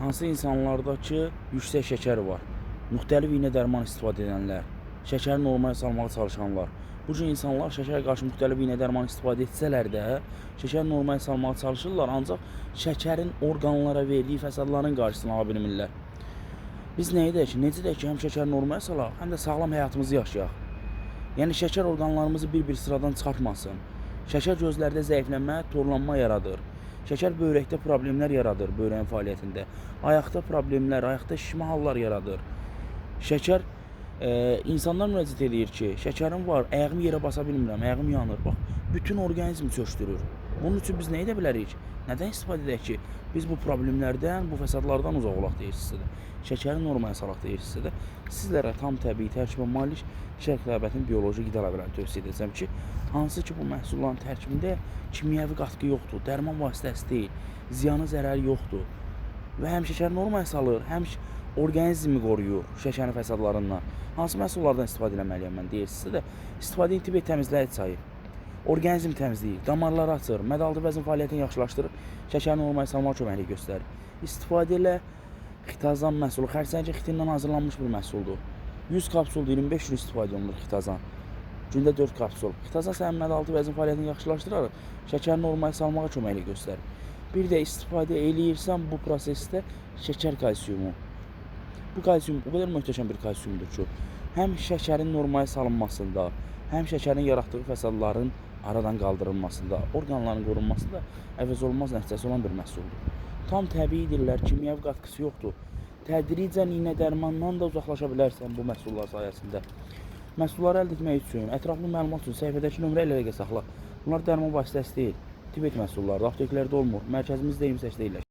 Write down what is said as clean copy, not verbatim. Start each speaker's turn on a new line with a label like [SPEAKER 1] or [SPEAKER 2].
[SPEAKER 1] Hansı insanlardakı yüksək şəkər var, müxtəlif iynə dərman istifadə edənlər, şəkəri normaya salmağa çalışanlar. Bu cür insanlar şəkərə qarşı müxtəlif iynə dərman istifadə etsələr də, şəkəri normaya salmağa çalışırlar, ancaq şəkərin orqanlara verdiyi fəsadların qarşısını ala bilmirlər. Biz nə edək ki, necə edək ki, həm şəkəri normaya salaq, həm də sağlam həyatımızı yaşayaq. Yəni şəkər orqanlarımızı bir-bir sıradan çıxartmasın. Şəkər gözlərdə zəiflənmə, torlanma yaradır. Şəkər böyrəkdə problemlər yaradır, böyrəyin fəaliyyətində. Ayaqda problemlər, ayaqda şişmə hallar yaradır. Şəkər, insanlar müraciət edir ki, şəkərim var, ayağımı yerə basa bilmirəm, ayağım yanır. Bax, bütün orqanizmi çöşdürür. Bunun üçün biz nə edə bilərik? Nədən istifadə edək ki, biz bu problemlərdən, bu fəsadlardan uzaq olaq deyirsinizsə də, şəkəri normaya salaq deyirsinizsə də, sizlərə tam təbii tərkibə malik şərq rəğbətinin bioloji qida ləvələrini tövsiyə edəcəm ki, hansı ki bu məhsulların tərkibində kimyəvi qatqı yoxdur, dərman vasitəsi deyil, ziyanı zərəri yoxdur və həm şəkəri normaya salır, həm orqanizmi qoruyur şəkərin fəsadlarından. Hansı məhsullardan istifadə etməliyəm mən deyirsinizsə də, istifadə intibah təmizləyici çayı, orqanizm təmizləyir, damarları açır, mədaltı vəzin fəaliyyətini yaxşılaşdırır, şəkəri normaya salmağa köməklik göstərir. İstifadə ilə xitazan məhsulu, xərçəngi xitindən hazırlanmış bir məhsuldur. 100 kapsul 25 gün istifadə olunur xitazan. Gündə 4 kapsul. Xitazan sənin mədaltı vəzin fəaliyyətini yaxşılaşdıraraq şəkəri normaya salmağa köməklik göstərir. Bir də istifadə eləyirsən bu prosesdə şəkər kalsiyumu. Bu kalsiyum o qədər möhtəşəm bir kalsiyumdur ki, həm şəkərin normaya salınmasında, həm şəkərin yaratdığı fəsadların aradan qaldırılmasında, orqanların qorunmasında əvəzolunmaz nəticəsi olan bir məhsuldur. Tam təbiidirlər, kimyəvi qatqısı yoxdur. Tədricən iynə dərmandan da uzaqlaşa bilərsən bu məhsullar sayəsində. Məhsulları əldə etmək üçün, ətraflı məlumat üçün səhifədəki nömrə ilə əlaqə saxla. Bunlar dərman vasitəsi deyil, tibet məhsullardır, apteklərdə olmur. Mərkəzimiz də 28 deyil.